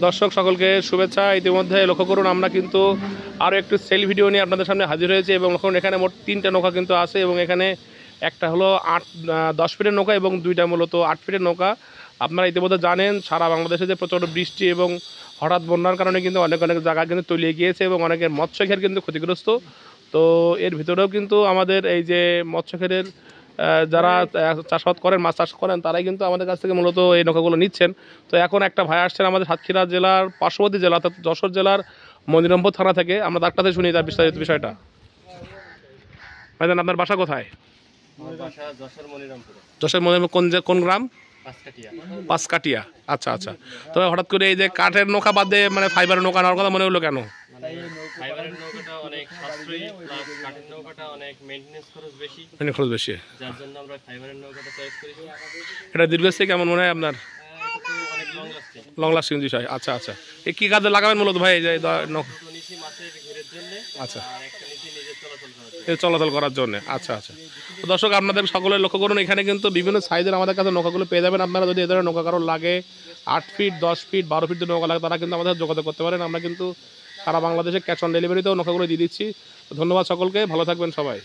দর্শক সকলকে শুভেচ্ছা। ইতিমধ্যে লক্ষ্য করুন আমরা কিন্তু আরও একটু সেল ভিডিও নিয়ে আপনাদের সামনে হাজির হয়েছে এবং এখন এখানে মোট 3টা নৌকা কিন্তু আছে এবং এখানে একটা হলো 10 ফিটের নৌকা এবং 2টা মূলত 8 ফিটের নৌকা। আপনারা ইতিমধ্যে জানেন সারা বাংলাদেশে যে প্রচণ্ড বৃষ্টি এবং হঠাৎ বন্যার কারণে কিন্তু অনেক জায়গা কিন্তু তলিয়ে গিয়েছে এবং অনেকের মৎস্যঘের কিন্তু ক্ষতিগ্রস্ত। তো এর ভিতরেও কিন্তু আমাদের এই যে মৎস্যঘেরের যারা চাষাবাদ করেন, মাছ চাষ করেন, তারাই কিন্তু আমাদের কাছ থেকে মূলত এই নৌকাগুলো নিচ্ছেন। তো এখন একটা ভাই আসছেন আমাদের সাতক্ষীরা জেলার পার্শ্ববর্তী জেলা অর্থাৎ যশোর জেলার মনিরামপুর থানা থেকে। আমরা তার কাছে শুনি তার বিস্তারিত বিষয়টা। ভাইজান, আপনার বাসা কোথায়? যশোর মনিরামপুর কোন গ্রাম? পাঁচকাটিয়া। আচ্ছা আচ্ছা। তবে হঠাৎ করে এই যে কাঠের নৌকা বাদে মানে ফাইবারের নৌকা নেওয়ার কথা মনে হলো কেন? ফাইবারের নৌকাটা অনেক সাশ্রয়ী, প্লাস কাঠের নৌকাটা অনেক মেইনটেনেন্স খরচ বেশি, যার জন্য আমরা ফাইবারের নৌকাটা চয়েস করেছি। এটা দীর্ঘস্থায়ী কেমন মনে হয় আপনার? অনেক লং লাস্টিং বিষয়। আচ্ছা আচ্ছা। এই কি কাজে লাগাবেন মূলত ভাই? এই যে নিচে মাছের ঘেরের জন্য, আচ্ছা, আর একটা নিচে নিজের চলাচল চলাচল করার জন্য। আচ্ছা আচ্ছা। তো দর্শক আপনাদের সকলে লক্ষ্য করুন, এখানে কিন্তু বিভিন্ন সাইজের আমাদের কাছে নৌকাগুলো পেয়ে যাবেন। আপনারা যদি এদের নৌকা কারো লাগে 8 ফিট, 10 ফিট, 12 ফিট নৌকা লাগে, তারা কিন্তু আমাদের যোগাযোগ করতে পারেন। আমরা কিন্তু সারা বাংলাদেশে ক্যাশ অন ডেলিভারিতেও নৌকাগুলো দিয়ে দিচ্ছি। ধন্যবাদ সকলকে, ভালো থাকবেন সবাই।